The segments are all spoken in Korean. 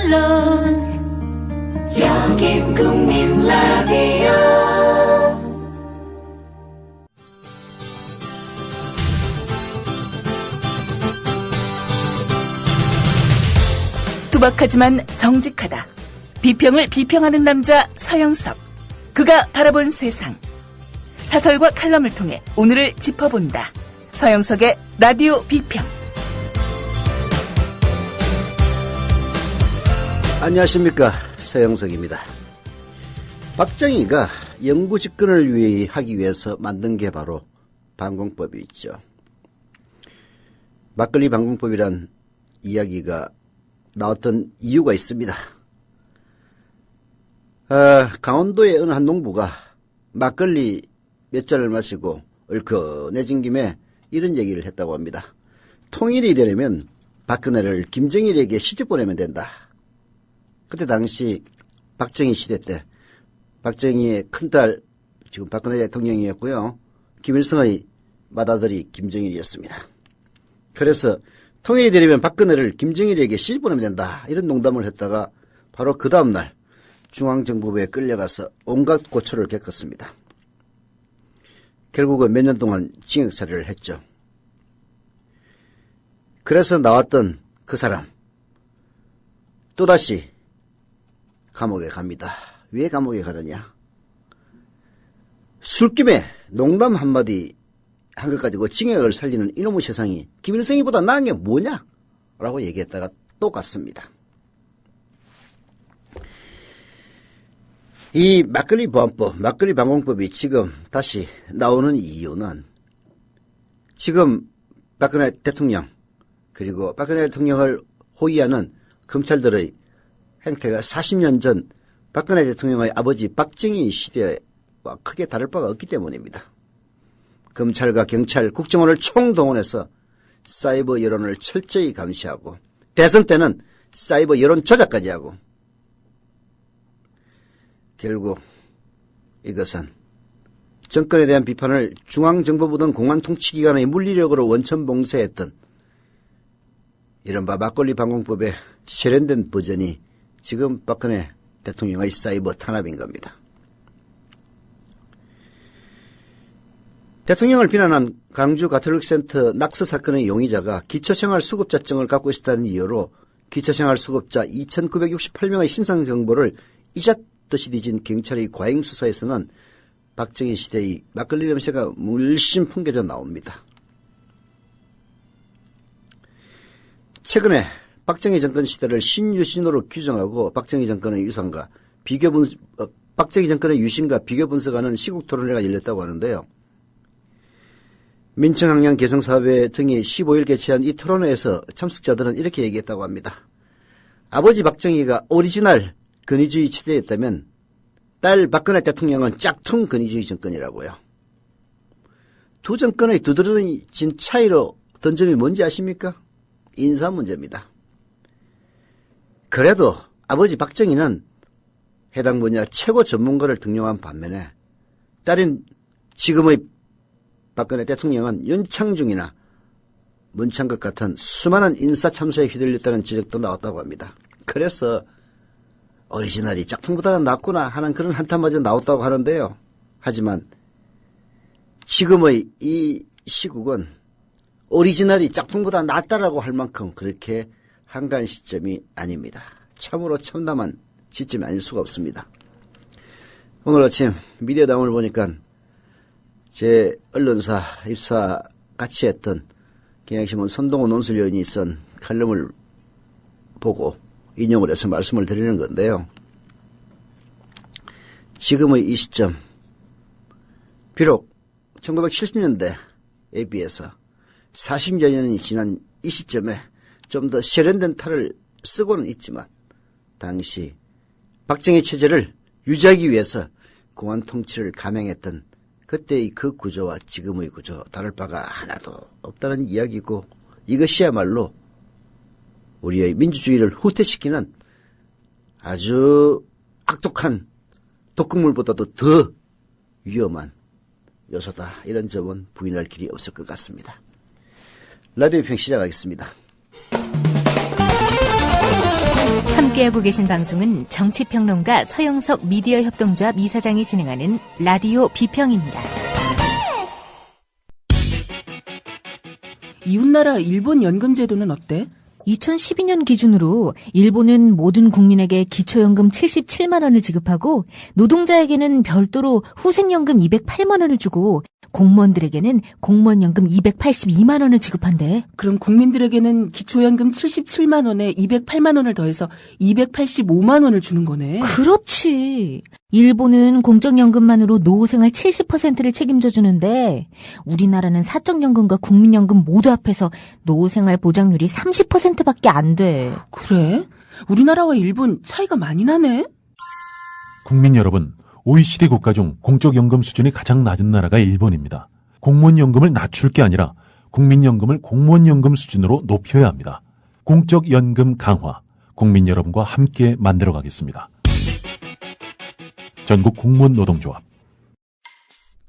물론 여긴 국민 라디오. 투박하지만 정직하다. 비평을 비평하는 남자 서영석. 그가 바라본 세상. 사설과 칼럼을 통해 오늘을 짚어본다. 서영석의 라디오 비평. 안녕하십니까, 서영석입니다. 박정희가 영구 집권을 하기 위해서 만든 게 바로 방공법이 있죠. 막걸리 방공법이란 이야기가 나왔던 이유가 있습니다. 강원도의 어느 한 농부가 막걸리 몇 잔을 마시고 얼큰해진 김에 이런 얘기를 했다고 합니다. 통일이 되려면 박근혜를 김정일에게 시집 보내면 된다. 그때 당시 박정희 시대 때 박정희의 큰딸, 지금 박근혜 대통령이었고요, 김일성의 맏아들이 김정일이었습니다. 그래서 통일이 되려면 박근혜를 김정일에게 시집 보내면 된다, 이런 농담을 했다가 바로 그 다음날 중앙정보부에 끌려가서 온갖 고초를 겪었습니다. 결국은 몇 년 동안 징역살이를 했죠. 그래서 나왔던 그 사람 또다시 감옥에 갑니다. 왜 감옥에 가느냐? 술김에 농담 한마디 한 것 가지고 징역을 살리는 이놈의 세상이 김일성이보다 나은 게 뭐냐? 라고 얘기했다가 또 갔습니다. 이 막걸리 보안법, 막걸리 방공법이 지금 다시 나오는 이유는 지금 박근혜 대통령, 그리고 박근혜 대통령을 호위하는 검찰들의 행태가 40년 전 박근혜 대통령의 아버지 박정희 시대와 크게 다를 바가 없기 때문입니다. 검찰과 경찰, 국정원을 총동원해서 사이버 여론을 철저히 감시하고 대선 때는 사이버 여론 조작까지 하고, 결국 이것은 정권에 대한 비판을 중앙정보부 등 공안통치기관의 물리력으로 원천봉쇄했던 이른바 막걸리 방공법의 세련된 버전이 지금 박근혜 대통령의 사이버 탄압인 겁니다. 대통령을 비난한 광주 가톨릭센터 낙서 사건의 용의자가 기초생활수급자증을 갖고 있었다는 이유로 기초생활수급자 2,968명의 신상 정보를 잊었듯이 뒤진 경찰의 과잉수사에서는 박정희 시대의 막걸리 냄새가 물씬 풍겨져 나옵니다. 최근에 박정희 정권 시대를 신유신으로 규정하고 박정희 정권의 유산과 박정희 정권의 유신과 비교 분석하는 시국 토론회가 열렸다고 하는데요. 민청학령 개성사업회 등이 15일 개최한 이 토론회에서 참석자들은 이렇게 얘기했다고 합니다. 아버지 박정희가 오리지널 권위주의 체제였다면 딸 박근혜 대통령은 짝퉁 권위주의 정권이라고요. 두 정권의 두드러진 차이로 든 점이 뭔지 아십니까? 인사 문제입니다. 그래도 아버지 박정희는 해당 분야 최고 전문가를 등용한 반면에 딸인 지금의 박근혜 대통령은 윤창중이나 문창극 같은 수많은 인사 참사에 휘둘렸다는 지적도 나왔다고 합니다. 그래서 오리지널이 짝퉁보다는 낫구나 하는 그런 한탄마저 나왔다고 하는데요. 하지만 지금의 이 시국은 오리지널이 짝퉁보다 낫다라고 할 만큼 그렇게 한가한 시점이 아닙니다. 참으로 참담한 시점이 아닐 수가 없습니다. 오늘 아침 미디어다운을 보니까 제 언론사 입사 같이 했던 경향신문 손동호 논술위원이 쓴 칼럼을 보고 인용을 해서 말씀을 드리는 건데요. 지금의 이 시점, 비록 1970년대에 비해서 40여 년이 지난 이 시점에 좀 더 세련된 탈을 쓰고는 있지만 당시 박정희 체제를 유지하기 위해서 공안 통치를 감행했던 그때의 그 구조와 지금의 구조 다를 바가 하나도 없다는 이야기고, 이것이야말로 우리의 민주주의를 후퇴시키는 아주 악독한 독극물보다도 더 위험한 요소다. 이런 점은 부인할 길이 없을 것 같습니다. 라디오 평 시작하겠습니다. 함께 함께하고 계신 방송은 정치평론가 서영석 미디어협동조합 이사장이 진행하는 라디오 비평입니다. 이웃나라 일본 연금제도는 어때? 2012년 기준으로 일본은 모든 국민에게 기초연금 77만 원을 지급하고 노동자에게는 별도로 후생연금 208만 원을 주고 공무원들에게는 공무원연금 282만 원을 지급한대. 그럼 국민들에게는 기초연금 77만 원에 208만 원을 더해서 285만 원을 주는 거네. 그렇지. 일본은 공적연금만으로 노후생활 70%를 책임져 주는데 우리나라는 사적연금과 국민연금 모두 합해서 노후생활 보장률이 30%밖에 안 돼. 그래? 우리나라와 일본 차이가 많이 나네? 국민 여러분, OECD 국가 중 공적연금 수준이 가장 낮은 나라가 일본입니다. 공무원연금을 낮출 게 아니라 국민연금을 공무원연금 수준으로 높여야 합니다. 공적연금 강화, 국민 여러분과 함께 만들어가겠습니다. 전국 공무원 노동조합.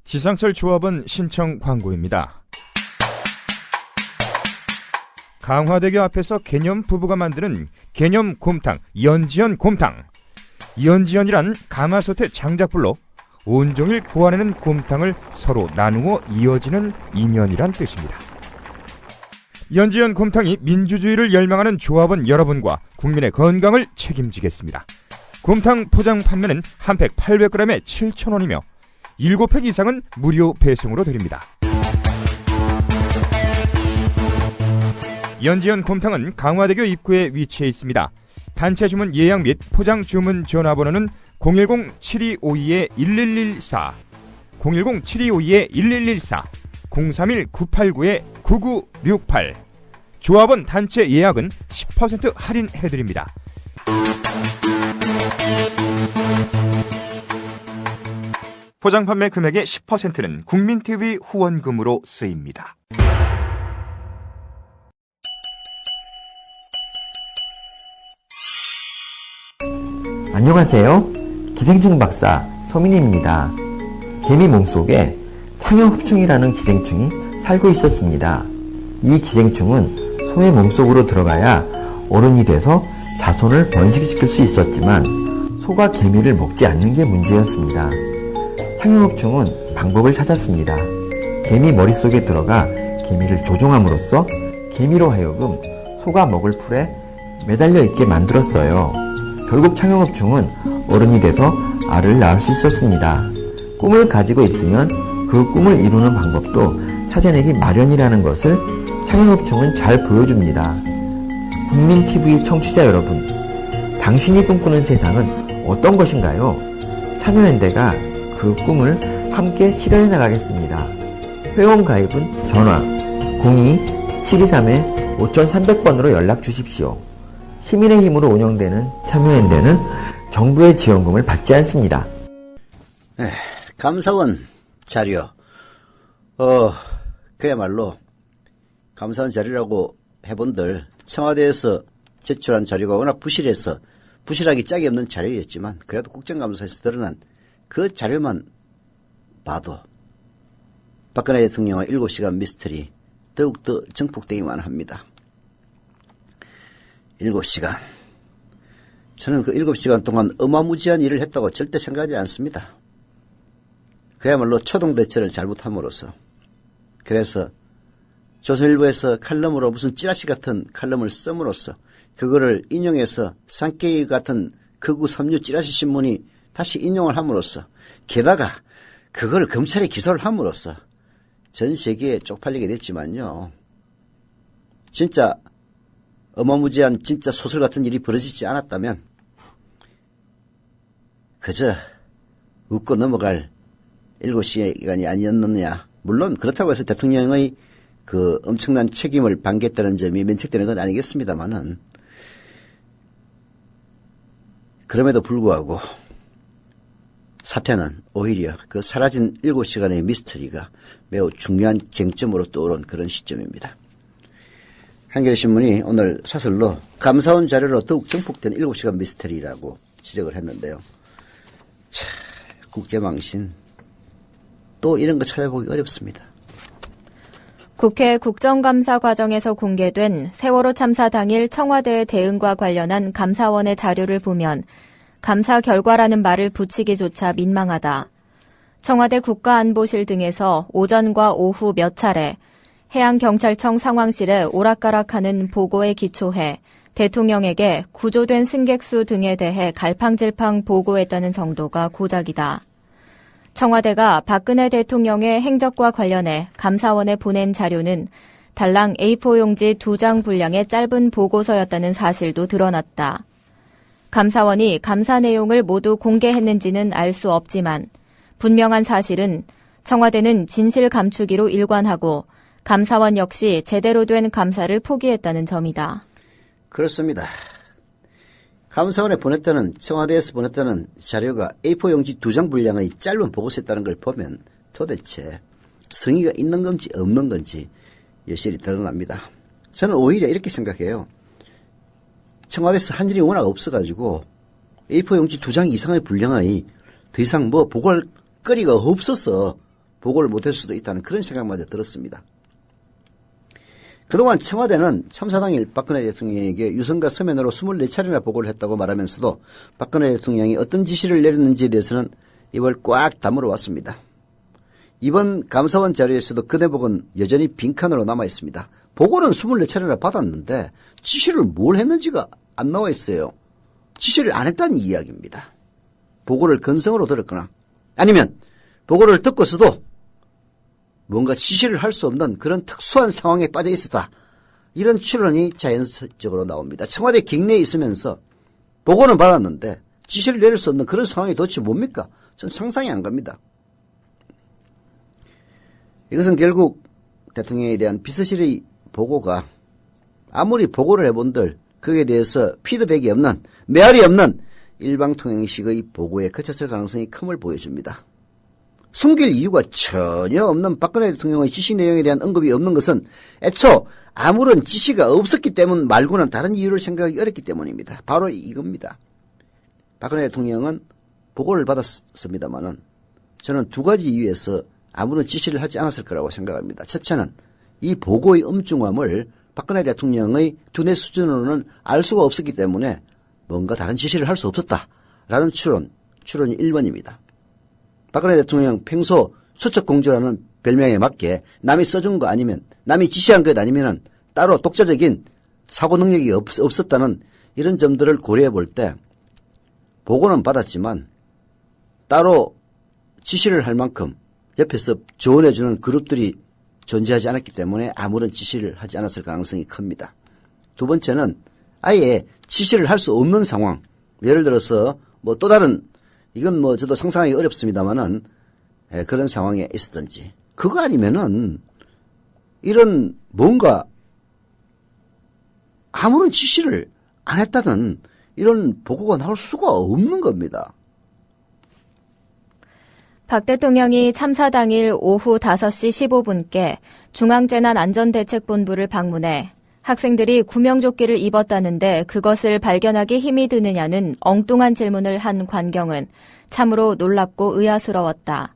지상철 조합원 신청 광고입니다. 강화대교 앞에서 개념 부부가 만드는 개념 곰탕, 연지연 곰탕. 연지연이란 가마솥의 장작불로 온종일 구워내는 곰탕을 서로 나누어 이어지는 인연이란 뜻입니다. 연지연 곰탕이 민주주의를 열망하는 조합원 여러분과 국민의 건강을 책임지겠습니다. 곰탕 포장 판매는 한 팩 800g에 7,000원이며 7팩 이상은 무료 배송으로 드립니다. 연지연 곰탕은 강화대교 입구에 위치해 있습니다. 단체 주문 예약 및 포장 주문 전화번호는 010-7252-1114, 010-7252-1114, 031-989-9968. 조합원 단체 예약은 10% 할인해드립니다. 포장 판매 금액의 10%는 국민TV 후원금으로 쓰입니다. 안녕하세요. 기생충 박사 서민입니다. 개미 몸속에 창형흡충이라는 기생충이 살고 있었습니다. 이 기생충은 소의 몸속으로 들어가야 어른이 돼서 자손을 번식시킬 수 있었지만 소가 개미를 먹지 않는 게 문제였습니다. 창형흡충은 방법을 찾았습니다. 개미 머릿속에 들어가 개미를 조종함으로써 개미로 하여금 소가 먹을 풀에 매달려 있게 만들었어요. 결국 창형흡충은 어른이 돼서 알을 낳을 수 있었습니다. 꿈을 가지고 있으면 그 꿈을 이루는 방법도 찾아내기 마련이라는 것을 창형흡충은 잘 보여줍니다. 국민TV 청취자 여러분, 당신이 꿈꾸는 세상은 어떤 것인가요? 참여연대가 그 꿈을 함께 실현해 나가겠습니다. 회원 가입은 전화 02-723-5300번으로 연락 주십시오. 시민의 힘으로 운영되는 참여연대는 정부의 지원금을 받지 않습니다. 감사원 자료. 그야말로 감사원 자료라고 해본들 청와대에서 제출한 자료가 워낙 부실하기 짝이 없는 자료였지만 그래도 국정감사에서 드러난 그 자료만 봐도 박근혜 대통령의 7시간 미스터리 더욱더 증폭되기만 합니다. 7시간. 저는 그 7시간 동안 어마무지한 일을 했다고 절대 생각하지 않습니다. 그야말로 초동대처를 잘못함으로써, 그래서 조선일보에서 칼럼으로 무슨 찌라시 같은 칼럼을 씀으로써 그거를 인용해서 산케이 같은 극우 삼류 찌라시 신문이 다시 인용을 함으로써, 게다가 그걸 검찰에 기소를 함으로써 전 세계에 쪽팔리게 됐지만요. 진짜 어마무지한 진짜 소설 같은 일이 벌어지지 않았다면 그저 웃고 넘어갈 7시간이 아니었느냐. 물론 그렇다고 해서 대통령의 그 엄청난 책임을 반겼다는 점이 면책되는 건 아니겠습니다만은, 그럼에도 불구하고 사태는 오히려 그 사라진 7시간의 미스터리가 매우 중요한 쟁점으로 떠오른 그런 시점입니다. 한겨레신문이 오늘 사설로 감사원 자료로 더욱 증폭된 7시간 미스터리라고 지적을 했는데요. 참, 국제망신 또 이런 거 찾아보기 어렵습니다. 국회 국정감사 과정에서 공개된 세월호 참사 당일 청와대의 대응과 관련한 감사원의 자료를 보면 감사 결과라는 말을 붙이기조차 민망하다. 청와대 국가안보실 등에서 오전과 오후 몇 차례 해양경찰청 상황실에 오락가락하는 보고에 기초해 대통령에게 구조된 승객수 등에 대해 갈팡질팡 보고했다는 정도가 고작이다. 청와대가 박근혜 대통령의 행적과 관련해 감사원에 보낸 자료는 달랑 A4 용지 2장 분량의 짧은 보고서였다는 사실도 드러났다. 감사원이 감사 내용을 모두 공개했는지는 알 수 없지만 분명한 사실은 청와대는 진실 감추기로 일관하고 감사원 역시 제대로 된 감사를 포기했다는 점이다. 그렇습니다. 감사원에 보냈다는, 청와대에서 보냈다는 자료가 A4 용지 2장 분량의 짧은 보고서였다는 걸 보면 도대체 성의가 있는 건지 없는 건지 여실히 드러납니다. 저는 오히려 이렇게 생각해요. 청와대에서 한 일이 워낙 없어가지고 A4 용지 2장 이상의 분량의 더 이상 뭐 보고할 거리가 없어서 보고를 못할 수도 있다는 그런 생각마저 들었습니다. 그동안 청와대는 참사 당일 박근혜 대통령에게 유선과 서면으로 24차례나 보고를 했다고 말하면서도 박근혜 대통령이 어떤 지시를 내렸는지에 대해서는 입을 꽉 다물어 왔습니다. 이번 감사원 자료에서도 그 대목은 여전히 빈칸으로 남아 있습니다. 보고는 24차례나 받았는데 지시를 뭘 했는지가 안 나와 있어요. 지시를 안 했다는 이야기입니다. 보고를 건성으로 들었거나 아니면 보고를 듣고서도 뭔가 지시를 할 수 없는 그런 특수한 상황에 빠져 있었다. 이런 추론이 자연적으로 나옵니다. 청와대 격내에 있으면서 보고는 받았는데 지시를 내릴 수 없는 그런 상황이 도대체 뭡니까? 전 상상이 안 갑니다. 이것은 결국 대통령에 대한 비서실의 보고가 아무리 보고를 해본들 거기에 대해서 피드백이 없는, 메아리 없는 일방통행식의 보고에 그쳤을 가능성이 큼을 보여줍니다. 숨길 이유가 전혀 없는 박근혜 대통령의 지시 내용에 대한 언급이 없는 것은 애초 아무런 지시가 없었기 때문 말고는 다른 이유를 생각하기 어렵기 때문입니다. 바로 이겁니다. 박근혜 대통령은 보고를 받았습니다마는 저는 두 가지 이유에서 아무런 지시를 하지 않았을 거라고 생각합니다. 첫째는 이 보고의 엄중함을 박근혜 대통령의 두뇌 수준으로는 알 수가 없었기 때문에 뭔가 다른 지시를 할 수 없었다라는 추론이 1번입니다. 박근혜 대통령 평소 수척공주라는 별명에 맞게 남이 써준 거 아니면 남이 지시한 것 아니면 따로 독자적인 사고 능력이 없었다는 이런 점들을 고려해 볼 때 보고는 받았지만 따로 지시를 할 만큼 옆에서 조언해 주는 그룹들이 존재하지 않았기 때문에 아무런 지시를 하지 않았을 가능성이 큽니다. 두 번째는 아예 지시를 할 수 없는 상황, 예를 들어서 뭐 또 다른, 이건 뭐 저도 상상하기 어렵습니다만은 그런 상황에 있었던지, 그거 아니면은 이런 뭔가 아무런 지시를 안 했다는 이런 보고가 나올 수가 없는 겁니다. 박 대통령이 참사 당일 오후 5시 15분께 중앙재난안전대책본부를 방문해 학생들이 구명조끼를 입었다는데 그것을 발견하기 힘이 드느냐는 엉뚱한 질문을 한 광경은 참으로 놀랍고 의아스러웠다.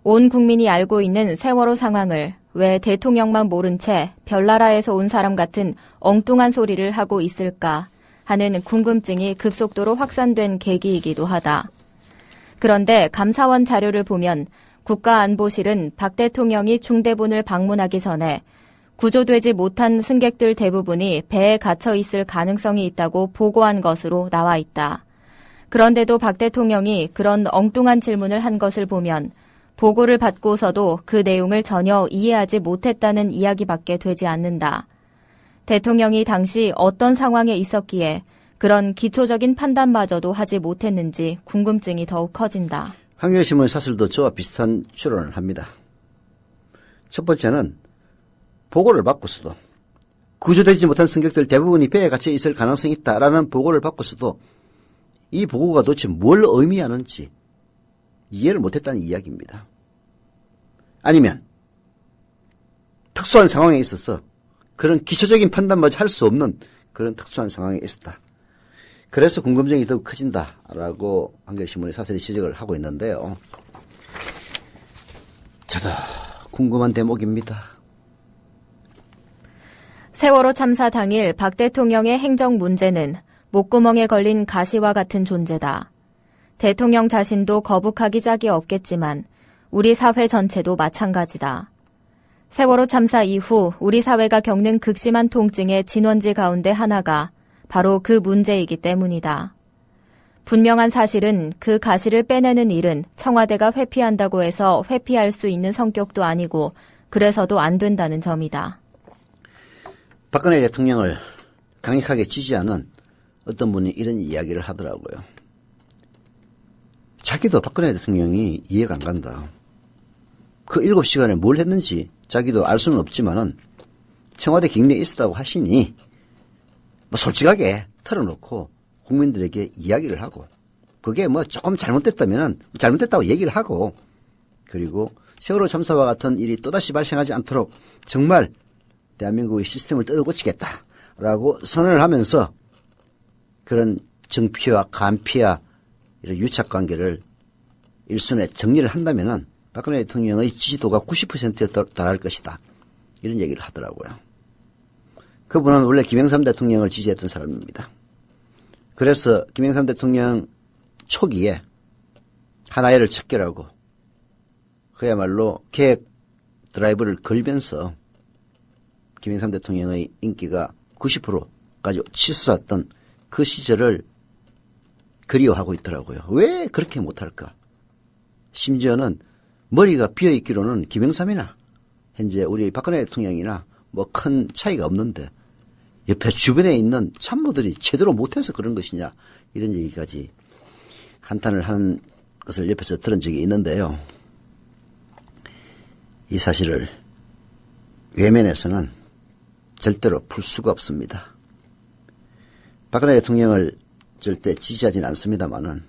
온 국민이 알고 있는 세월호 상황을 왜 대통령만 모른 채 별나라에서 온 사람 같은 엉뚱한 소리를 하고 있을까 하는 궁금증이 급속도로 확산된 계기이기도 하다. 그런데 감사원 자료를 보면 국가안보실은 박 대통령이 중대본을 방문하기 전에 구조되지 못한 승객들 대부분이 배에 갇혀 있을 가능성이 있다고 보고한 것으로 나와 있다. 그런데도 박 대통령이 그런 엉뚱한 질문을 한 것을 보면 보고를 받고서도 그 내용을 전혀 이해하지 못했다는 이야기밖에 되지 않는다. 대통령이 당시 어떤 상황에 있었기에 그런 기초적인 판단마저도 하지 못했는지 궁금증이 더욱 커진다. 한겨레신문 사설도 저와 비슷한 추론을 합니다. 첫 번째는 보고를 받고서도 구조되지 못한 승객들 대부분이 배에 갇혀 있을 가능성이 있다라는 보고를 받고서도 이 보고가 도대체 뭘 의미하는지 이해를 못했다는 이야기입니다. 아니면 특수한 상황에 있어서 그런 기초적인 판단마저 할 수 없는 그런 특수한 상황에 있었다. 그래서 궁금증이 더욱 커진다라고 한겨레신문의 사설이 지적을 하고 있는데요. 저도 궁금한 대목입니다. 세월호 참사 당일 박 대통령의 행정 문제는 목구멍에 걸린 가시와 같은 존재다. 대통령 자신도 거북하기 짝이 없겠지만 우리 사회 전체도 마찬가지다. 세월호 참사 이후 우리 사회가 겪는 극심한 통증의 진원지 가운데 하나가 바로 그 문제이기 때문이다. 분명한 사실은 그 가시를 빼내는 일은 청와대가 회피한다고 해서 회피할 수 있는 성격도 아니고 그래서도 안 된다는 점이다. 박근혜 대통령을 강력하게 지지하는 어떤 분이 이런 이야기를 하더라고요. 자기도 박근혜 대통령이 이해가 안 간다. 그 7시간에 뭘 했는지 자기도 알 수는 없지만은 청와대 격리에 있었다고 하시니 뭐 솔직하게 털어놓고 국민들에게 이야기를 하고 그게 뭐 조금 잘못됐다면은 잘못됐다고 얘기를 하고 그리고 세월호 참사와 같은 일이 또다시 발생하지 않도록 정말 대한민국의 시스템을 뜯어고치겠다라고 선언을 하면서 그런 정피와 간피와 이런 유착관계를 일선에 정리를 한다면은 박근혜 대통령의 지지도가 90%에 달할 것이다. 이런 얘기를 하더라고요. 그분은 원래 김영삼 대통령을 지지했던 사람입니다. 그래서 김영삼 대통령 초기에 하나회를 척결하고 그야말로 계획 드라이브를 걸면서 김영삼 대통령의 인기가 90%까지 치솟았던 그 시절을 그리워하고 있더라고요. 왜 그렇게 못할까? 심지어는 머리가 비어있기로는 김영삼이나 현재 우리 박근혜 대통령이나 뭐 큰 차이가 없는데 옆에 주변에 있는 참모들이 제대로 못해서 그런 것이냐 이런 얘기까지 한탄을 하는 것을 옆에서 들은 적이 있는데요. 이 사실을 외면해서는 절대로 풀 수가 없습니다. 박근혜 대통령을 절대 지지하진 않습니다만은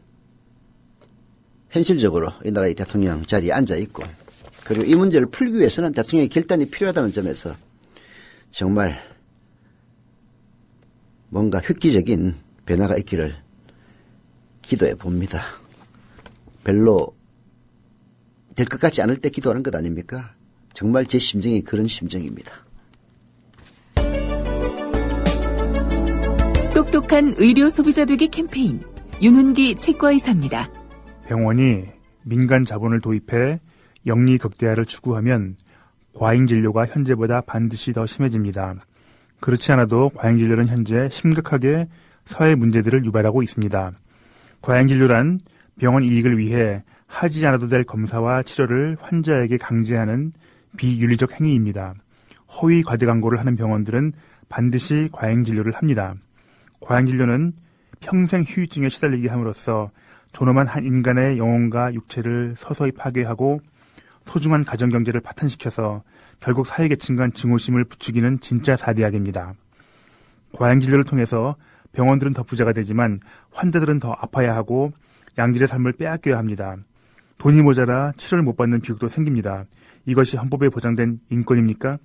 현실적으로 이 나라의 대통령 자리에 앉아있고 그리고 이 문제를 풀기 위해서는 대통령의 결단이 필요하다는 점에서 정말 뭔가 획기적인 변화가 있기를 기도해 봅니다. 별로 될 것 같지 않을 때 기도하는 것 아닙니까? 정말 제 심정이 그런 심정입니다. 똑똑한 의료 소비자 되기 캠페인 윤은기 치과의사입니다. 병원이 민간 자본을 도입해 영리 극대화를 추구하면 과잉 진료가 현재보다 반드시 더 심해집니다. 그렇지 않아도 과잉 진료는 현재 심각하게 사회 문제들을 유발하고 있습니다. 과잉 진료란 병원 이익을 위해 하지 않아도 될 검사와 치료를 환자에게 강제하는 비윤리적 행위입니다. 허위 과대 광고를 하는 병원들은 반드시 과잉 진료를 합니다. 과잉 진료는 평생 후유증에 시달리게 함으로써 존엄한 한 인간의 영혼과 육체를 서서히 파괴하고 소중한 가정경제를 파탄시켜서 결국 사회계층 간 증오심을 부추기는 진짜 사대악입니다. 과잉 진료를 통해서 병원들은 더 부자가 되지만 환자들은 더 아파야 하고 양질의 삶을 빼앗겨야 합니다. 돈이 모자라 치료를 못 받는 비극도 생깁니다. 이것이 헌법에 보장된 인권입니까?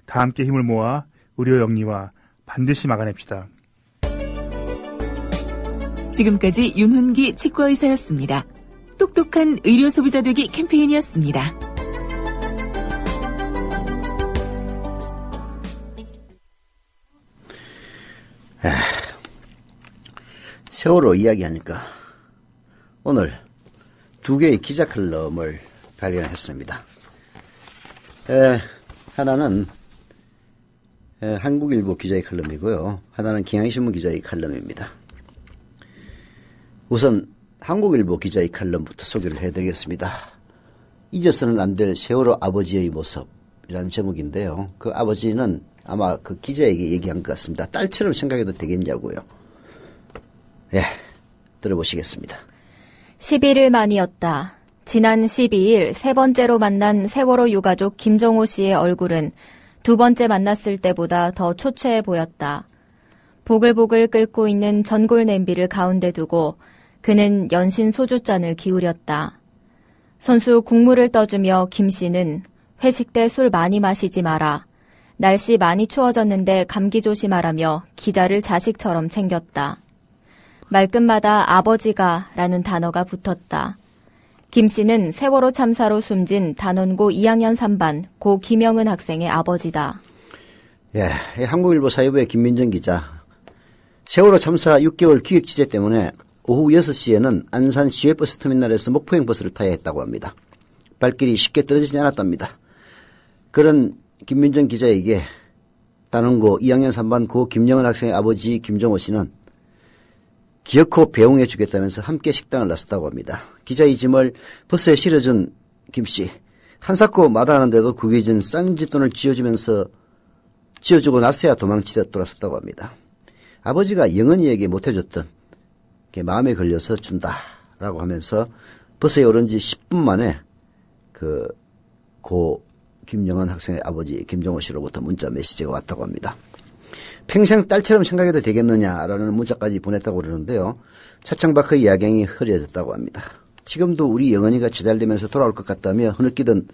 다 함께 힘을 모아 의료 영리화 반드시 막아냅시다. 지금까지 윤훈기 치과의사였습니다. 똑똑한 의료 소비자 되기 캠페인이었습니다. 세월호 이야기하니까 오늘 2개의 기자 칼럼을 발견했습니다. 하나는 한국일보 기자의 칼럼이고요. 하나는 경향신문 기자의 칼럼입니다. 우선 한국일보 기자의 칼럼부터 소개를 해드리겠습니다. 잊어서는 안 될 세월호 아버지의 모습이라는 제목인데요. 그 아버지는 아마 그 기자에게 얘기한 것 같습니다. 딸처럼 생각해도 되겠냐고요. 들어보시겠습니다. 11일 만이었다. 지난 12일 세 번째로 만난 세월호 유가족 김정호 씨의 얼굴은 두 번째 만났을 때보다 더 초췌해 보였다. 보글보글 끓고 있는 전골 냄비를 가운데 두고 그는 연신 소주잔을 기울였다. 손수 국물을 떠주며 김 씨는 회식 때 술 많이 마시지 마라. 날씨 많이 추워졌는데 감기 조심하라며 기자를 자식처럼 챙겼다. 말끝마다 아버지가 라는 단어가 붙었다. 김 씨는 세월호 참사로 숨진 단원고 2학년 3반 고 김영은 학생의 아버지다. 예, 한국일보 사회부의 김민정 기자. 세월호 참사 6개월 기획 취재 때문에 오후 6시에는 안산 시외버스 터미널에서 목포행 버스를 타야 했다고 합니다. 발길이 쉽게 떨어지지 않았답니다. 그런 김민정 기자에게 단원고 2학년 3반 고 김영은 학생의 아버지 김정호 씨는 기어코 배웅해 주겠다면서 함께 식당을 나섰다고 합니다. 기자의 짐을 버스에 실어준 김 씨. 한사코 마다하는데도 구겨진 쌍짓돈을 지어주고 나서야 도망치듯 돌아섰다고 합니다. 아버지가 영은이에게 못해줬던 게 마음에 걸려서 준다라고 하면서 버스에 오른 지 10분 만에 고 김영은 학생의 아버지 김정호 씨로부터 문자 메시지가 왔다고 합니다. 평생 딸처럼 생각해도 되겠느냐라는 문자까지 보냈다고 그러는데요. 차창밖의 야경이 흐려졌다고 합니다. 지금도 우리 영은이가 제잘되면서 돌아올 것 같다며 흐느끼던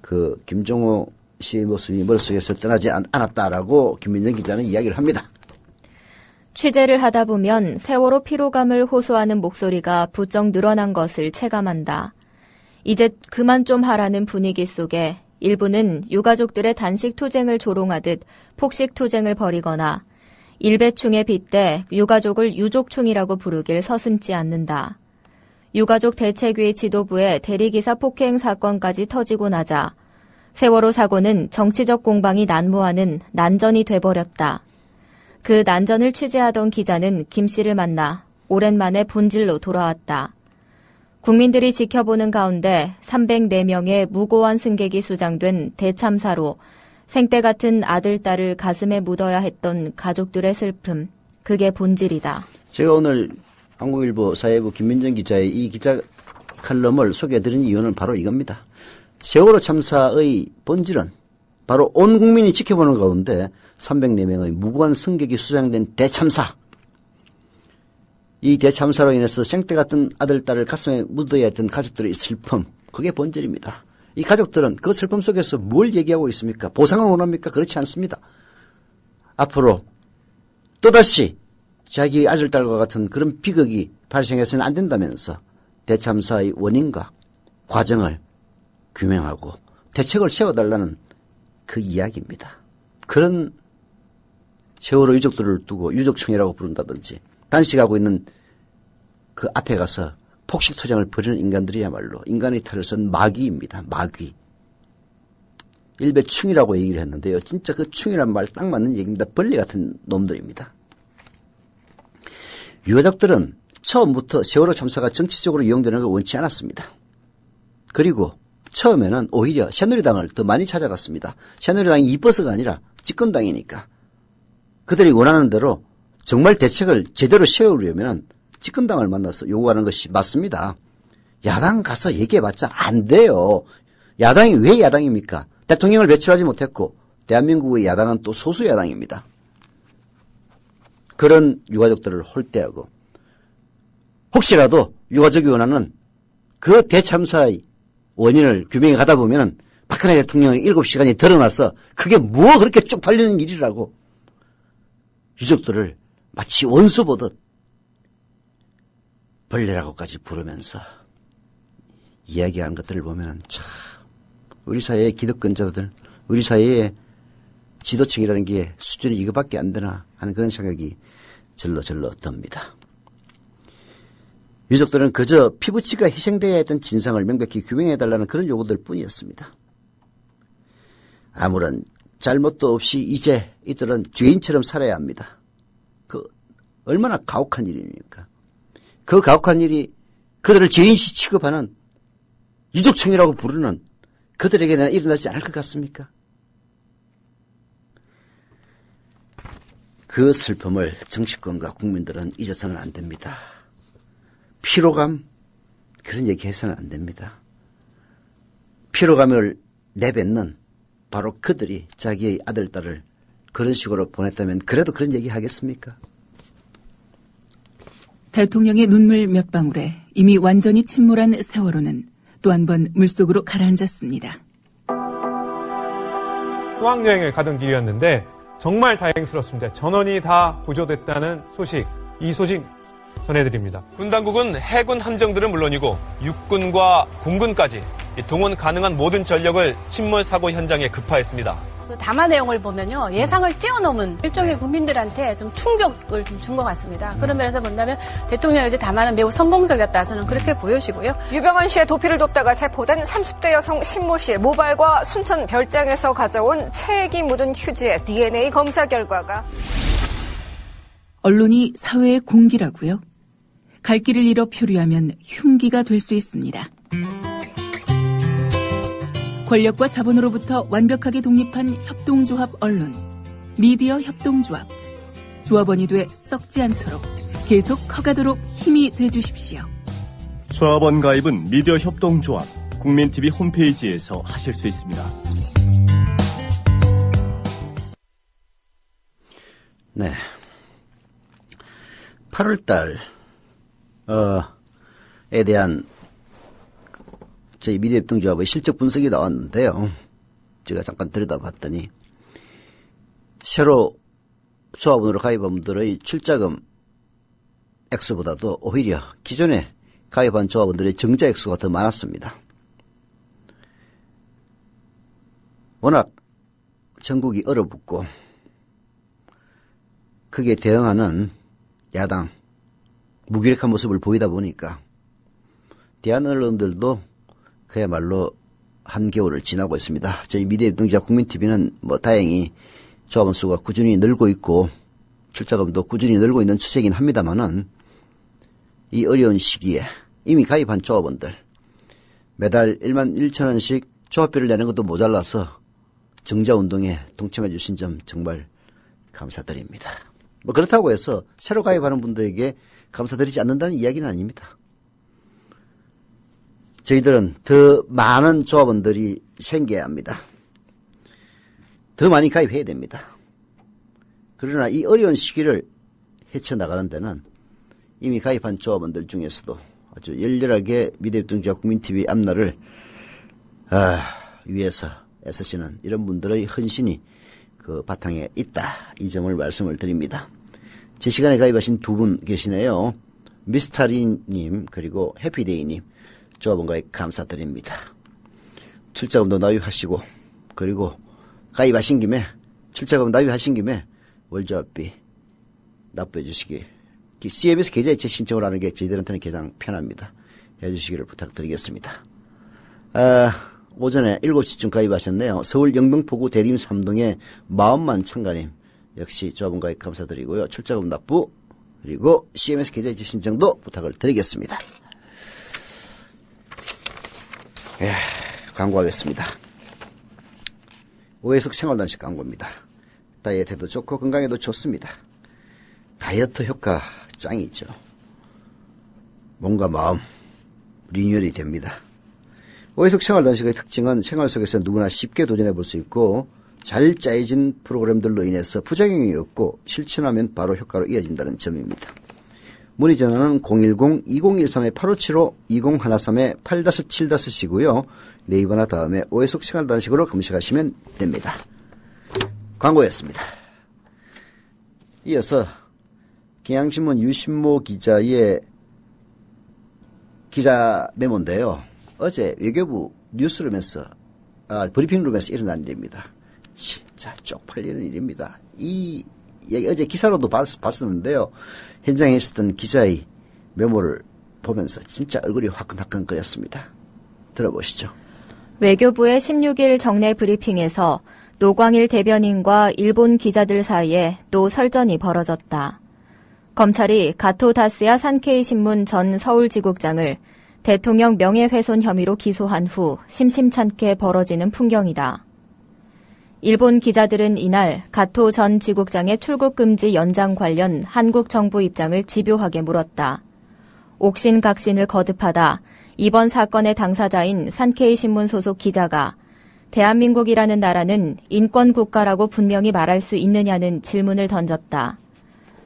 그 김정호 씨의 모습이 머릿속에서 떠나지 않았다라고 김민정 기자는 이야기를 합니다. 취재를 하다 보면 세월호 피로감을 호소하는 목소리가 부쩍 늘어난 것을 체감한다. 이제 그만 좀 하라는 분위기 속에 일부는 유가족들의 단식 투쟁을 조롱하듯 폭식 투쟁을 벌이거나 일배충에 빗대 유가족을 유족충이라고 부르길 서슴지 않는다. 유가족 대책위 지도부의 대리기사 폭행 사건까지 터지고 나자 세월호 사고는 정치적 공방이 난무하는 난전이 돼버렸다. 그 난전을 취재하던 기자는 김 씨를 만나 오랜만에 본질로 돌아왔다. 국민들이 지켜보는 가운데 304명의 무고한 승객이 수장된 대참사로 생때 같은 아들, 딸을 가슴에 묻어야 했던 가족들의 슬픔, 그게 본질이다. 제가 오늘 한국일보 사회부 김민정 기자의 이 기자 칼럼을 소개해드린 이유는 바로 이겁니다. 세월호 참사의 본질은 바로 온 국민이 지켜보는 가운데 304명의 무고한 승객이 수장된 대참사. 이 대참사로 인해서 생때 같은 아들, 딸을 가슴에 묻어야 했던 가족들의 슬픔, 그게 본질입니다. 이 가족들은 그 슬픔 속에서 뭘 얘기하고 있습니까? 보상을 원합니까? 그렇지 않습니다. 앞으로 또다시 자기 아들, 딸과 같은 그런 비극이 발생해서는 안 된다면서 대참사의 원인과 과정을 규명하고 대책을 세워달라는 그 이야기입니다. 그런 세월호 유족들을 두고 유족충이라고 부른다든지 단식하고 있는 그 앞에 가서 폭식투쟁을 벌이는 인간들이야말로 인간의 탈을 쓴 마귀입니다. 마귀. 일배충이라고 얘기를 했는데요. 진짜 그 충이란 말 딱 맞는 얘기입니다. 벌레 같은 놈들입니다. 유가족들은 처음부터 세월호 참사가 정치적으로 이용되는 걸 원치 않았습니다. 그리고 처음에는 오히려 새누리당을 더 많이 찾아갔습니다. 새누리당이 이뻐서가 아니라 집권당이니까. 그들이 원하는 대로 정말 대책을 제대로 세우려면 집권당을 만나서 요구하는 것이 맞습니다. 야당 가서 얘기해봤자 안 돼요. 야당이 왜 야당입니까? 대통령을 배출하지 못했고 대한민국의 야당은 또 소수 야당입니다. 그런 유가족들을 홀대하고 혹시라도 유가족이 원하는 그 대참사의 원인을 규명해 가다 보면 박근혜 대통령의 7시간이 드러나서 그게 뭐 그렇게 쪽팔리는 일이라고 유족들을 마치 원수 보듯 벌레라고까지 부르면서 이야기하는 것들을 보면 참 우리 사회의 기득권자들, 우리 사회의 지도층이라는 게 수준이 이거밖에 안 되나 하는 그런 생각이 절로 듭니다. 유족들은 그저 피부치가 희생되어야 했던 진상을 명백히 규명해달라는 그런 요구들 뿐이었습니다. 아무런 잘못도 없이 이제 이들은 죄인처럼 살아야 합니다. 그 얼마나 가혹한 일입니까? 그 가혹한 일이 그들을 죄인시 취급하는 유족층이라고 부르는 그들에게는 일어나지 않을 것 같습니까? 그 슬픔을 정치권과 국민들은 잊어서는 안 됩니다. 피로감 그런 얘기해서는 안 됩니다. 피로감을 내뱉는 바로 그들이 자기의 아들, 딸을 그런 식으로 보냈다면 그래도 그런 얘기 하겠습니까? 대통령의 눈물 몇 방울에 이미 완전히 침몰한 세월호는 또 한 번 물속으로 가라앉았습니다. 수학여행을 가던 길이었는데 정말 다행스럽습니다. 전원이 다 구조됐다는 소식, 이 소식 전해드립니다. 군 당국은 해군 함정들은 물론이고 육군과 공군까지 동원 가능한 모든 전력을 침몰 사고 현장에 급파했습니다. 그 담화 내용을 보면요, 예상을 뛰어넘은 일종의 국민들한테 좀 충격을 좀 준 것 같습니다. 그런 면에서 본다면 대통령의 이제 담화는 매우 성공적이었다, 저는 그렇게 보여지고요. 유병헌 씨의 도피를 돕다가 체포된 30대 여성 신모 씨의 모발과 순천 별장에서 가져온 체액이 묻은 휴지의 DNA 검사 결과가 언론이 사회의 공기라고요? 갈 길을 잃어 표류하면 흉기가 될 수 있습니다. 권력과 자본으로부터 완벽하게 독립한 협동조합 언론, 미디어 협동조합. 조합원이 돼 썩지 않도록 계속 커가도록 힘이 돼주십시오. 조합원 가입은 미디어 협동조합, 국민TV 홈페이지에서 하실 수 있습니다. 네. 8월달에 대한 저희 미디어 협동조합의 실적 분석이 나왔는데요. 제가 잠깐 들여다봤더니 새로 조합원으로 가입한 분들의 출자금 액수보다도 오히려 기존에 가입한 조합원들의 정자 액수가 더 많았습니다. 워낙 전국이 얼어붙고 크게 대응하는 야당 무기력한 모습을 보이다 보니까 대한 언론들도 그야말로 한겨울을 지나고 있습니다. 저희 미디어 협동조합 국민TV는 다행히 조합원 수가 꾸준히 늘고 있고 출자금도 꾸준히 늘고 있는 추세이긴 합니다만은 이 어려운 시기에 이미 가입한 조합원들 매달 11,000원씩 조합비를 내는 것도 모자라서 정자운동에 동참해 주신 점 정말 감사드립니다. 그렇다고 해서 새로 가입하는 분들에게 감사드리지 않는다는 이야기는 아닙니다. 저희들은 더 많은 조합원들이 생겨야 합니다. 더 많이 가입해야 됩니다. 그러나 이 어려운 시기를 헤쳐나가는 데는 이미 가입한 조합원들 중에서도 아주 열렬하게 미디어 협동조합 국민TV 앞날을 위해서 애쓰시는 이런 분들의 헌신이 그 바탕에 있다. 이 점을 말씀을 드립니다. 제 시간에 가입하신 두 분 계시네요. 미스터리님 그리고 해피데이님 조합원 가입 감사드립니다. 출자금도 납입하시고 그리고 가입하신 김에 출자금 납입하신 김에 월조합비 납부해 주시기 CMS 계좌이체 신청을 하는 게 저희들한테는 가장 편합니다. 해주시기를 부탁드리겠습니다. 오전에 7시쯤 가입하셨네요. 서울 영등포구 대림 3동의 마음만 창가님 역시 조합원 가입 감사드리고요. 출자금 납부 그리고 CMS 계좌이체 신청도 부탁을 드리겠습니다. 광고하겠습니다. 오해숙 생활단식 광고입니다. 다이어트에도 좋고 건강에도 좋습니다. 다이어트 효과 짱이죠. 몸과 마음 리뉴얼이 됩니다. 오해숙 생활단식의 특징은 생활 속에서 누구나 쉽게 도전해 볼 수 있고 잘 짜여진 프로그램들로 인해서 부작용이 없고 실천하면 바로 효과로 이어진다는 점입니다. 문의 전화는 010-2013-8575, 2013-8575이고요. 네이버나 다음에 오해숙 생활단식으로 검색하시면 됩니다. 광고였습니다. 이어서 경향신문 유신모 기자의 기자 메모인데요. 어제 외교부 뉴스룸에서 브리핑룸에서 일어난 일입니다. 진짜 쪽팔리는 일입니다. 이 얘기 어제 기사로도 봤었는데요. 현장에 있었던 기자의 메모를 보면서 진짜 얼굴이 화끈화끈거렸습니다. 들어보시죠. 외교부의 16일 정례 브리핑에서 노광일 대변인과 일본 기자들 사이에 또 설전이 벌어졌다. 검찰이 가토 다스야 산케이 신문 전 서울지국장을 대통령 명예훼손 혐의로 기소한 후 심심찮게 벌어지는 풍경이다. 일본 기자들은 이날 가토 전 지국장의 출국 금지 연장 관련 한국 정부 입장을 집요하게 물었다. 옥신각신을 거듭하다 이번 사건의 당사자인 산케이 신문 소속 기자가 대한민국이라는 나라는 인권국가라고 분명히 말할 수 있느냐는 질문을 던졌다.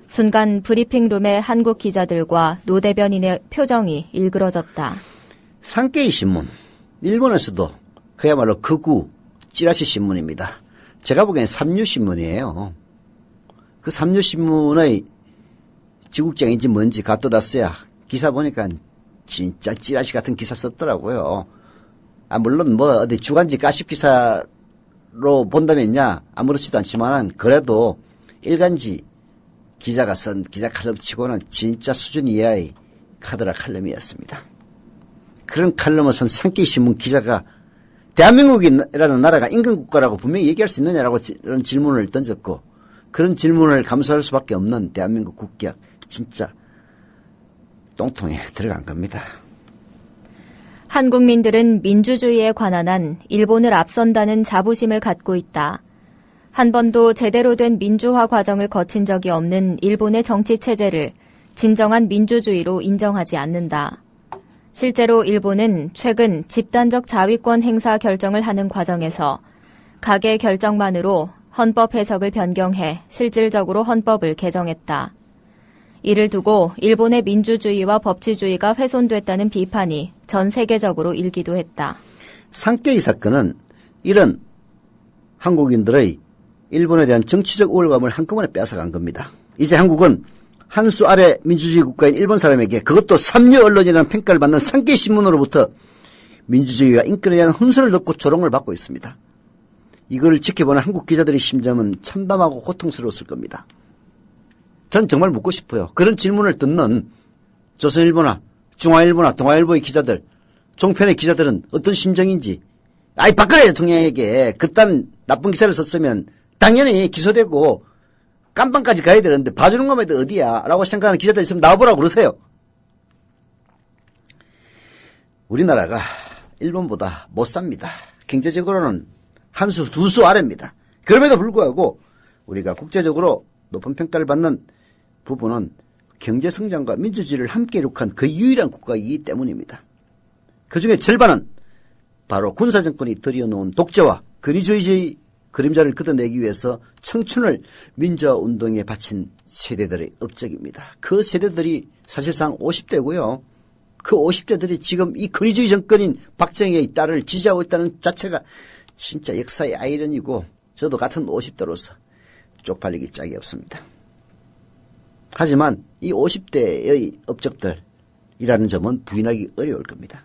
순간 브리핑룸의 한국 기자들과 노 대변인의 표정이 일그러졌다. 산케이 신문, 일본에서도 그야말로 극우 찌라시 신문입니다. 제가 보기엔 삼류신문이에요. 그 삼류신문의 지국장인지 뭔지 가토다스야 기사 보니까 진짜 찌라시 같은 기사 썼더라고요. 물론 어디 주간지 가십 기사를 본다면야 아무렇지도 않지만은 그래도 일간지 기자가 쓴 기자 칼럼치고는 진짜 수준 이하의 카더라 칼럼이었습니다. 그런 칼럼을 쓴 산케이신문 기자가 대한민국이라는 나라가 인권국가라고 분명히 얘기할 수 있느냐라고 이런 질문을 던졌고, 그런 질문을 감수할 수밖에 없는 대한민국 국격, 진짜 똥통에 들어간 겁니다. 한국민들은 민주주의에 관한 한 일본을 앞선다는 자부심을 갖고 있다. 한 번도 제대로 된 민주화 과정을 거친 적이 없는 일본의 정치 체제를 진정한 민주주의로 인정하지 않는다. 실제로 일본은 최근 집단적 자위권 행사 결정을 하는 과정에서 각의 결정만으로 헌법 해석을 변경해 실질적으로 헌법을 개정했다. 이를 두고 일본의 민주주의와 법치주의가 훼손됐다는 비판이 전 세계적으로 일기도 했다. 산케이 사건은 이런 한국인들의 일본에 대한 정치적 우월감을 한꺼번에 뺏어간 겁니다. 이제 한국은 한 수 아래 민주주의 국가인 일본 사람에게, 그것도 삼류 언론이라는 평가를 받는 산케이 신문으로부터 민주주의와 인권에 대한 hun선을 듣고 조롱을 받고 있습니다. 이걸 지켜보는 한국 기자들의 심정은 참담하고 고통스러웠을 겁니다. 전 정말 묻고 싶어요. 그런 질문을 듣는 조선일보나 중앙일보나 동아일보의 기자들, 종편의 기자들은 어떤 심정인지. 아이, 박근혜 대통령에게 그딴 나쁜 기사를 썼으면 당연히 기소되고 깜빵까지 가야 되는데 봐주는 것만 해도 어디야 라고 생각하는 기자들 있으면 나와보라고 그러세요. 우리나라가 일본보다 못 삽니다. 경제적으로는 한 수, 두 수 아래입니다. 그럼에도 불구하고 우리가 국제적으로 높은 평가를 받는 부분은 경제성장과 민주주의를 함께 이룩한 그 유일한 국가이기 때문입니다. 그중에 절반은 바로 군사정권이 들여놓은 독재와 권위주의의 그림자를 걷어내기 위해서 청춘을 민주화운동에 바친 세대들의 업적입니다. 그 세대들이 사실상 50대고요. 그 50대들이 지금 이 권위주의 정권인 박정희의 딸을 지지하고 있다는 자체가 진짜 역사의 아이러니고, 저도 같은 50대로서 쪽팔리기 짝이 없습니다. 하지만 이 50대의 업적들이라는 점은 부인하기 어려울 겁니다.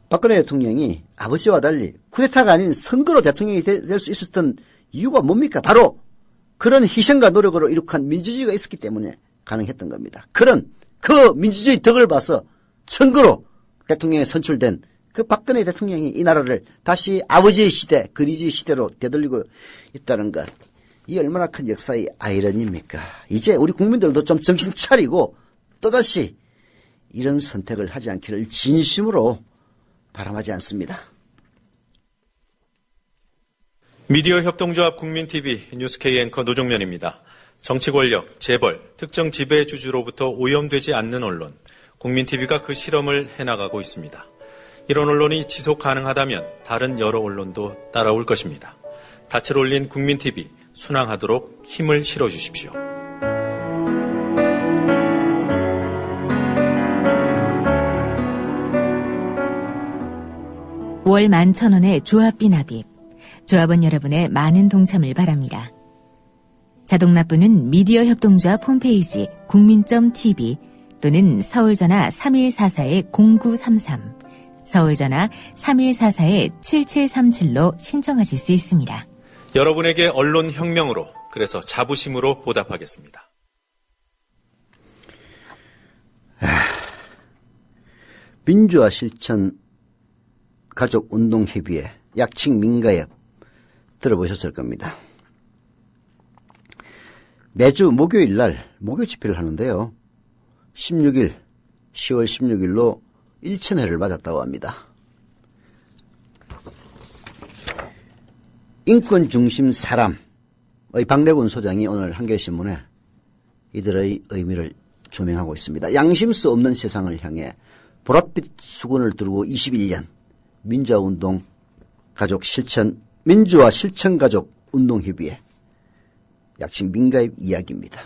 박근혜 대통령이 아버지와 달리 쿠데타가 아닌 선거로 대통령이 될 수 있었던 이유가 뭡니까? 바로 그런 희생과 노력으로 이룩한 민주주의가 있었기 때문에 가능했던 겁니다. 그런 그 민주주의 덕을 봐서 선거로 대통령에 선출된 그 박근혜 대통령이 이 나라를 다시 아버지의 시대, 권위주의 시대로 되돌리고 있다는 것. 이 얼마나 큰 역사의 아이러니입니까? 이제 우리 국민들도 좀 정신 차리고 또다시 이런 선택을 하지 않기를 진심으로 바람하지 않습니다. 미디어 협동조합 국민TV 뉴스K 앵커 노종면입니다. 정치 권력, 재벌, 특정 지배주주로부터 오염되지 않는 언론, 국민TV가 그 실험을 해나가고 있습니다. 이런 언론이 지속 가능하다면 다른 여러 언론도 따라올 것입니다. 닻을 올린 국민TV, 순항하도록 힘을 실어주십시오. 월 11,000원의 조합비 납입. 조합원 여러분의 많은 동참을 바랍니다. 자동납부는 미디어 협동조합 홈페이지 국민.tv 또는 서울전화 3144-0933, 서울전화 3144-7737로 신청하실 수 있습니다. 여러분에게 언론혁명으로, 그래서 자부심으로 보답하겠습니다. 민주화 실천 가족운동협의회, 약칭 민가협, 들어보셨을 겁니다. 매주 목요일 날 목요 집회를 하는데요. 10월 16일로 1,000회를 맞았다고 합니다. 인권중심 사람의 박내군 소장이 오늘 한겨레신문에 이들의 의미를 조명하고 있습니다. 양심수 없는 세상을 향해 보랏빛 수건을 두르고 21년 민주화운동 가족 실천, 민주화 실천 가족 운동협의회, 약칭 민가협 이야기입니다.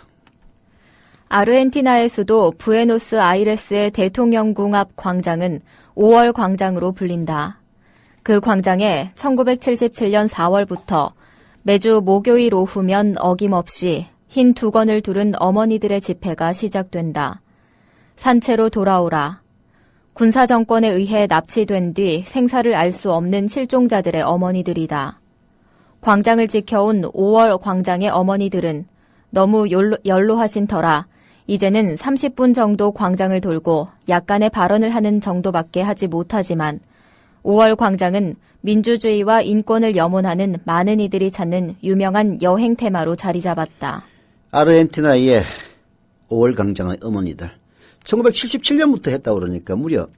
아르헨티나의 수도 부에노스아이레스의 대통령궁 앞 광장은 5월 광장으로 불린다. 그 광장에 1977년 4월부터 매주 목요일 오후면 어김없이 흰 두건을 두른 어머니들의 집회가 시작된다. 산채로 돌아오라. 군사정권에 의해 납치된 뒤 생사를 알 수 없는 실종자들의 어머니들이다. 광장을 지켜온 5월 광장의 어머니들은 너무 연로하신 터라 이제는 30분 정도 광장을 돌고 약간의 발언을 하는 정도밖에 하지 못하지만 5월 광장은 민주주의와 인권을 염원하는 많은 이들이 찾는 유명한 여행 테마로 자리 잡았다. 아르헨티나의 5월 광장의 어머니들. 1977년부터 했다고 그러니까 무려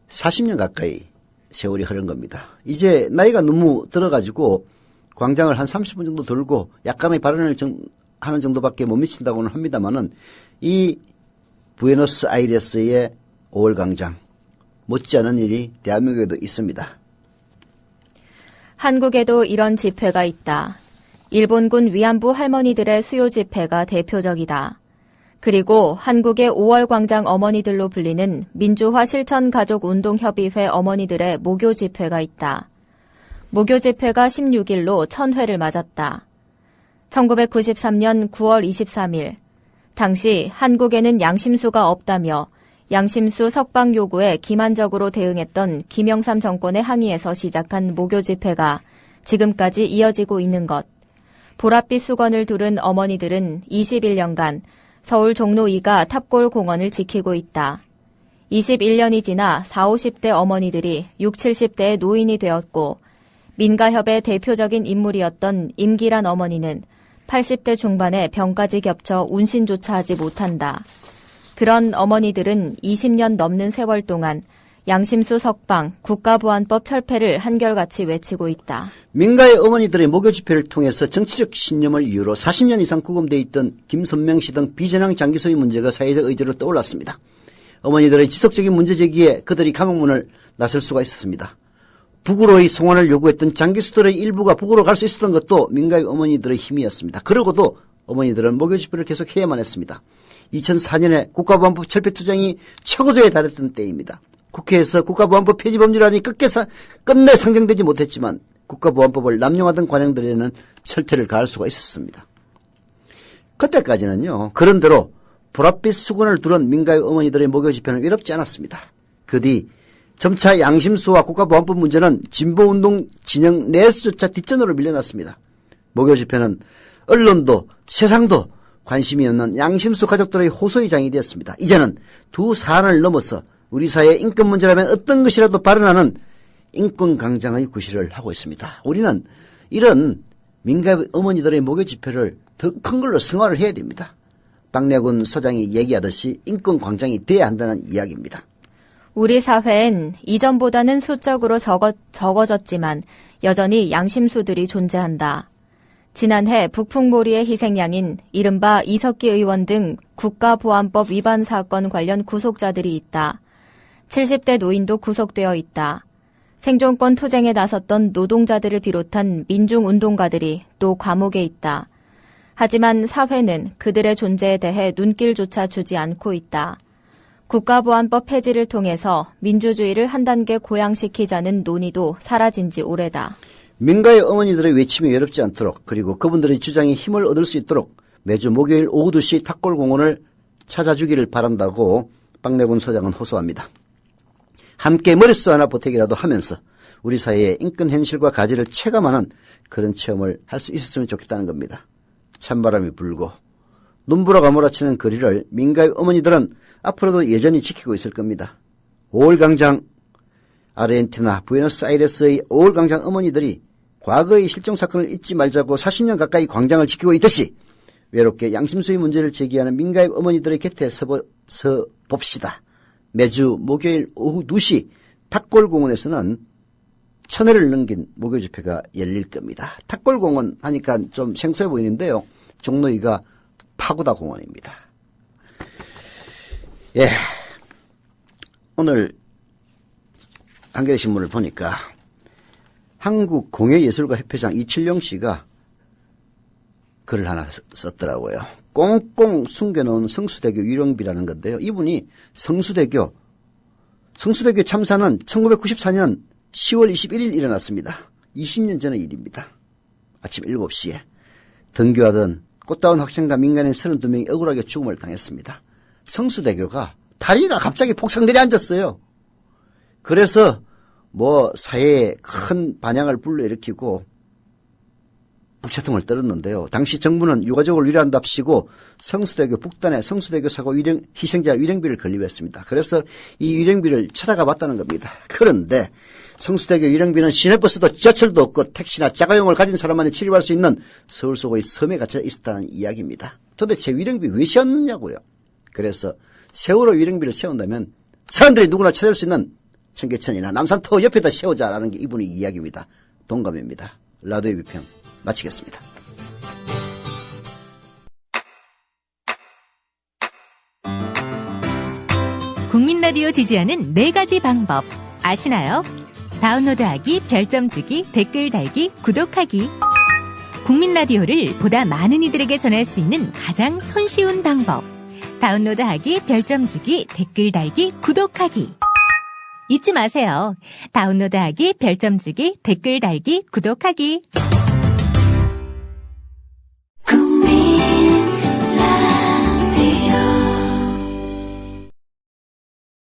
40년 가까이 세월이 흐른 겁니다. 이제 나이가 너무 들어가지고 광장을 한 30분 정도 돌고 약간의 발언을 하는 정도밖에 못 미친다고는 합니다만은 이 부에노스아이레스의 5월 광장 못지않은 일이 대한민국에도 있습니다. 한국에도 이런 집회가 있다. 일본군 위안부 할머니들의 수요 집회가 대표적이다. 그리고 한국의 5월 광장 어머니들로 불리는 민주화 실천 가족 운동 협의회 어머니들의 모교 집회가 있다. 모교 집회가 16일로 1000회를 맞았다. 1993년 9월 23일 당시 한국에는 양심수가 없다며 양심수 석방 요구에 기만적으로 대응했던 김영삼 정권의 항의에서 시작한 모교 집회가 지금까지 이어지고 있는 것. 보랏빛 수건을 두른 어머니들은 21년간 서울 종로 2가 탑골 공원을 지키고 있다. 21년이 지나 40, 50대 어머니들이 60, 70대의 노인이 되었고 민가협의 대표적인 인물이었던 임기란 어머니는 80대 중반에 병까지 겹쳐 운신조차 하지 못한다. 그런 어머니들은 20년 넘는 세월 동안 양심수 석방, 국가보안법 철폐를 한결같이 외치고 있다. 민가의 어머니들의 모교 집회를 통해서 정치적 신념을 이유로 40년 이상 구금돼 있던 김선명 씨 등 비전향 장기소의 문제가 사회적 의제로 떠올랐습니다. 어머니들의 지속적인 문제 제기에 그들이 감옥문을 나설 수가 있었습니다. 북으로의 송환을 요구했던 장기수들의 일부가 북으로 갈 수 있었던 것도 민가의 어머니들의 힘이었습니다. 그러고도 어머니들은 모교 집회를 계속 해야만 했습니다. 2004년에 국가보안법 철폐투쟁이 최고조에 달했던 때입니다. 국회에서 국가보안법 폐지 법률안이 끝내 상정되지 못했지만 국가보안법을 남용하던 관행들에는 철퇴를 가할 수가 있었습니다. 그때까지는요. 그런대로 보랏빛 수건을 두른 민가의 어머니들의 모교 집회는 외롭지 않았습니다. 그 뒤 점차 양심수와 국가보안법 문제는 진보운동 진영 내에서조차 뒷전으로 밀려났습니다. 모교 집회는 언론도 세상도 관심이 없는 양심수 가족들의 호소의 장이 되었습니다. 이제는 두 사안을 넘어서 우리 사회의 인권 문제라면 어떤 것이라도 발언하는 인권 강장의 구실을 하고 있습니다. 우리는 이런 민가의 어머니들의 모교 집회를 더 큰 걸로 승화를 해야 됩니다. 박내군 소장이 얘기하듯이 인권 광장이 돼야 한다는 이야기입니다. 우리 사회엔 이전보다는 수적으로 적어졌지만 여전히 양심수들이 존재한다. 지난해 북풍몰이의 희생양인 이른바 이석기 의원 등 국가보안법 위반 사건 관련 구속자들이 있다. 70대 노인도 구속되어 있다. 생존권 투쟁에 나섰던 노동자들을 비롯한 민중운동가들이 또 감옥에 있다. 하지만 사회는 그들의 존재에 대해 눈길조차 주지 않고 있다. 국가보안법 폐지를 통해서 민주주의를 한 단계 고양시키자는 논의도 사라진 지 오래다. 민가의 어머니들의 외침이 외롭지 않도록 그리고 그분들의 주장에 힘을 얻을 수 있도록 매주 목요일 오후 2시 탑골공원을 찾아주기를 바란다고 박내군 소장은 호소합니다. 함께 머릿수 하나 보태기라도 하면서 우리 사회의 인권 현실과 가지를 체감하는 그런 체험을 할 수 있었으면 좋겠다는 겁니다. 찬바람이 불고 눈보라 가몰아치는 거리를 민가의 어머니들은 앞으로도 여전히 지키고 있을 겁니다. 5월 광장, 아르헨티나 부에노스아이레스의 5월 광장 어머니들이 과거의 실종 사건을 잊지 말자고 40년 가까이 광장을 지키고 있듯이 외롭게 양심수의 문제를 제기하는 민가의 어머니들의 곁에 서 봅시다. 매주 목요일 오후 2시 탁골공원에서는 1000회를 넘긴 목요 집회가 열릴 겁니다. 탁골공원 하니까 좀 생소해 보이는데요. 종로 2가 파고다 공원입니다. 예, 오늘 한겨레신문을 보니까 한국공예예술가협회장 이칠용 씨가 글을 하나 썼더라고요. 꽁꽁 숨겨놓은 성수대교 유령비라는 건데요. 이분이 성수대교 참사는 1994년 10월 21일 일어났습니다. 20년 전의 일입니다. 아침 7시에 등교하던 꽃다운 학생과 민간인 32명이 억울하게 죽음을 당했습니다. 성수대교가 다리가 갑자기 폭삭 내려앉았어요. 그래서 사회에 큰 반향을 불러일으키고 북차통을 떨었는데요. 당시 정부는 유가족을 위로한답시고 성수대교 북단에 성수대교 사고 희생자 위령비를 건립했습니다. 그래서 이 위령비를 찾아가 봤다는 겁니다. 그런데 성수대교 위령비는 시내버스도 지하철도 없고 택시나 자가용을 가진 사람만이 출입할 수 있는 서울 속의 섬에 갇혀 있었다는 이야기입니다. 도대체 위령비 왜 세웠느냐고요. 그래서 세월호 위령비를 세운다면 사람들이 누구나 찾을 수 있는 청계천이나 남산터 옆에다 세우자라는 게 이분의 이야기입니다. 동감입니다. 라디오 비평 마치겠습니다. 국민 라디오 지지하는 4가지 방법 아시나요? 다운로드하기, 별점 주기, 댓글 달기, 구독하기. 국민 라디오를 보다 많은 이들에게 전할 수 있는 가장 손쉬운 방법. 다운로드하기, 별점 주기, 댓글 달기, 구독하기. 잊지 마세요. 다운로드하기, 별점 주기, 댓글 달기, 구독하기.